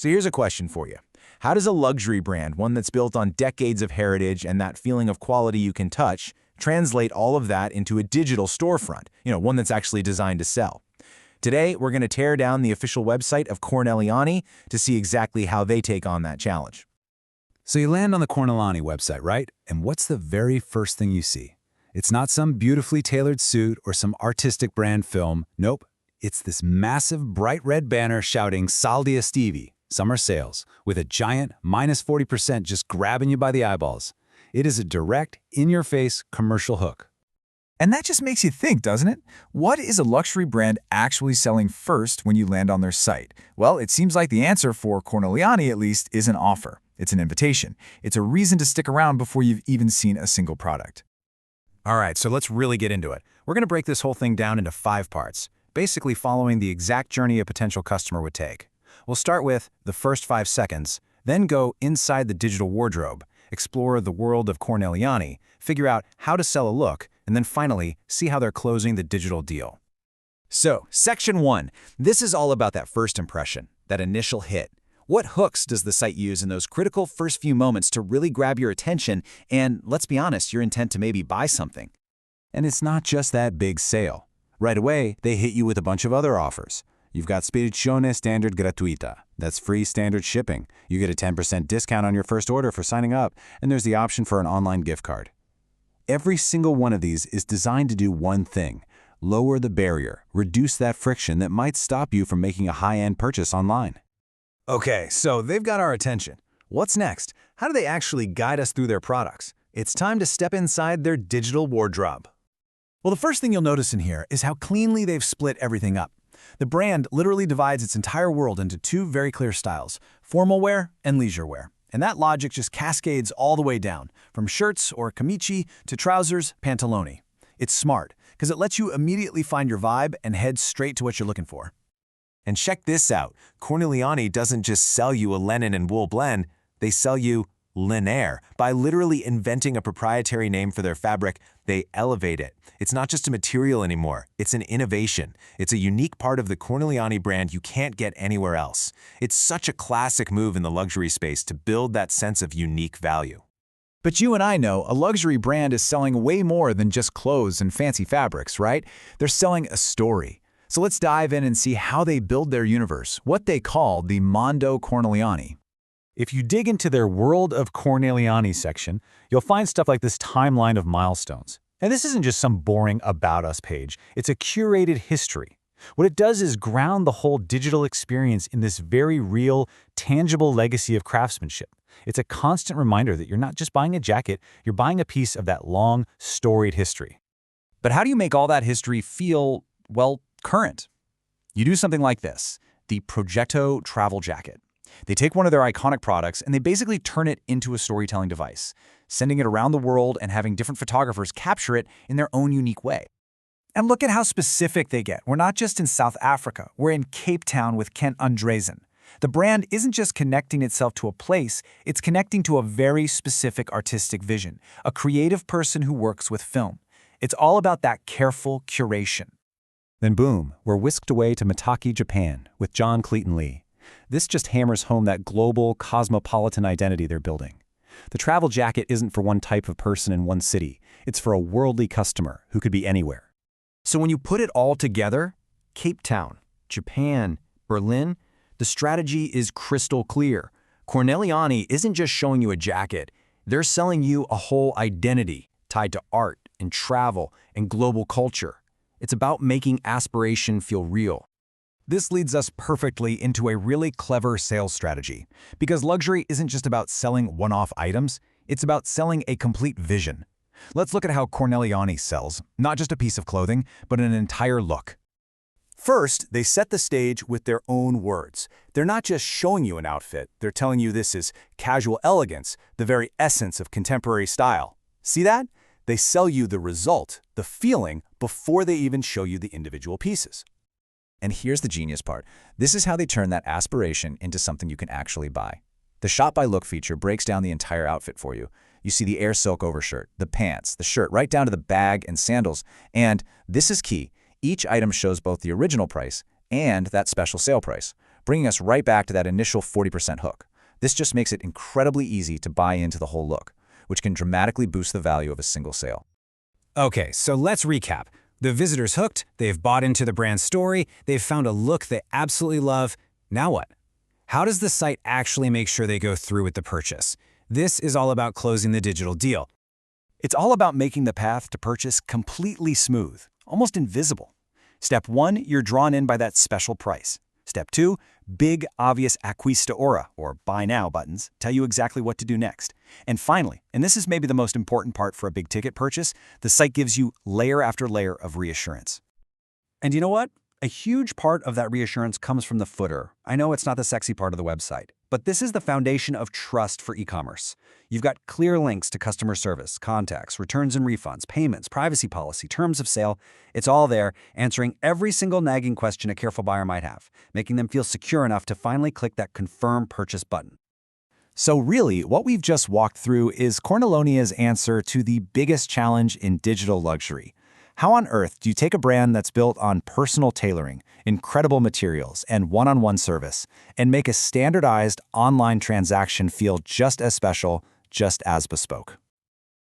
So here's a question for you. How does a luxury brand, one that's built on decades of heritage and that feeling of quality you can touch, translate all of that into a digital storefront, one that's actually designed to sell? Today, we're going to tear down the official website of Corneliani to see exactly how they take on that challenge. So you land on the Corneliani website, right? And what's the very first thing you see? It's not some beautifully tailored suit or some artistic brand film. Nope. It's this massive bright red banner shouting Saldi estivi, summer sales, with a giant -40% just grabbing you by the eyeballs. It is a direct, in-your-face commercial hook. And that just makes you think, doesn't it? What is a luxury brand actually selling first when you land on their site? Well, it seems like the answer for Corneliani, at least, is an offer. It's an invitation. It's a reason to stick around before you've even seen a single product. All right, so let's really get into it. We're going to break this whole thing down into 5 parts, basically following the exact journey a potential customer would take. We'll start with the first 5 seconds, then go inside the digital wardrobe, explore the world of Corneliani, figure out how to sell a look, and then finally, see how they're closing the digital deal. So, Section 1. This is all about that first impression, that initial hit. What hooks does the site use in those critical first few moments to really grab your attention and, let's be honest, your intent to maybe buy something? And it's not just that big sale. Right away, they hit you with a bunch of other offers. You've got Spedizione Standard Gratuita. That's free standard shipping. You get a 10% discount on your first order for signing up, and there's the option for an online gift card. Every single one of these is designed to do one thing: lower the barrier, reduce that friction that might stop you from making a high-end purchase online. Okay, so they've got our attention. What's next? How do they actually guide us through their products? It's time to step inside their digital wardrobe. Well, the first thing you'll notice in here is how cleanly they've split everything up. The brand literally divides its entire world into 2 very clear styles: formal wear and leisure wear. And that logic just cascades all the way down, from shirts or camici to trousers, pantaloni. It's smart, because it lets you immediately find your vibe and head straight to what you're looking for. And check this out. Corneliani doesn't just sell you a linen and wool blend, they sell you Linaire. By literally inventing a proprietary name for their fabric, they elevate it. It's not just a material anymore, it's an innovation. It's a unique part of the Corneliani brand you can't get anywhere else. It's such a classic move in the luxury space to build that sense of unique value. But you and I know a luxury brand is selling way more than just clothes and fancy fabrics, right? They're selling a story. So let's dive in and see how they build their universe, what they call the Mondo Corneliani. If you dig into their World of Corneliani section, you'll find stuff like this timeline of milestones. And this isn't just some boring About Us page. It's a curated history. What it does is ground the whole digital experience in this very real, tangible legacy of craftsmanship. It's a constant reminder that you're not just buying a jacket, you're buying a piece of that long, storied history. But how do you make all that history feel, well, current? You do something like this, the Progetto travel jacket. They take one of their iconic products and they basically turn it into a storytelling device, sending it around the world and having different photographers capture it in their own unique way. And look at how specific they get. We're not just in South Africa, we're in Cape Town with Kent Andresen. The brand isn't just connecting itself to a place, it's connecting to a very specific artistic vision, a creative person who works with film. It's all about that careful curation. Then boom, we're whisked away to Mitake, Japan, with John Cleaton Lee. This just hammers home that global, cosmopolitan identity they're building. The travel jacket isn't for one type of person in one city. It's for a worldly customer who could be anywhere. So when you put it all together, Cape Town, Japan, Berlin, the strategy is crystal clear. Corneliani isn't just showing you a jacket. They're selling you a whole identity tied to art and travel and global culture. It's about making aspiration feel real. This leads us perfectly into a really clever sales strategy, because luxury isn't just about selling one-off items, it's about selling a complete vision. Let's look at how Corneliani sells, not just a piece of clothing, but an entire look. First, they set the stage with their own words. They're not just showing you an outfit, they're telling you this is casual elegance, the very essence of contemporary style. See that? They sell you the result, the feeling, before they even show you the individual pieces. And here's the genius part. This is how they turn that aspiration into something you can actually buy. The Shop by Look feature breaks down the entire outfit for you. You see the air silk overshirt, the pants, the shirt, right down to the bag and sandals. And this is key. Each item shows both the original price and that special sale price, bringing us right back to that initial 40% hook. This just makes it incredibly easy to buy into the whole look, which can dramatically boost the value of a single sale. Okay, so let's recap. The visitor's hooked, they've bought into the brand story, they've found a look they absolutely love. Now what? How does the site actually make sure they go through with the purchase? This is all about closing the digital deal. It's all about making the path to purchase completely smooth, almost invisible. Step 1, you're drawn in by that special price. Step 2, big, obvious acquista ora, or buy now buttons, tell you exactly what to do next. And finally, and this is maybe the most important part for a big ticket purchase, the site gives you layer after layer of reassurance. And you know what? A huge part of that reassurance comes from the footer. I know it's not the sexy part of the website, but this is the foundation of trust for e-commerce. You've got clear links to customer service, contacts, returns and refunds, payments, privacy policy, terms of sale. It's all there, answering every single nagging question a careful buyer might have, making them feel secure enough to finally click that confirm purchase button. So really, what we've just walked through is Corneliani's answer to the biggest challenge in digital luxury. How on earth do you take a brand that's built on personal tailoring, incredible materials, and one-on-one service, and make a standardized online transaction feel just as special, just as bespoke?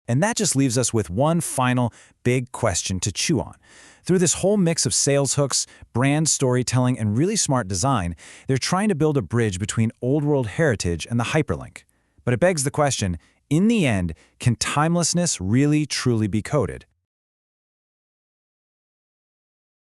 And that just leaves us with one final big question to chew on. Through this whole mix of sales hooks, brand storytelling, and really smart design, they're trying to build a bridge between old-world heritage and the hyperlink. But it begs the question, in the end, can timelessness really truly be coded?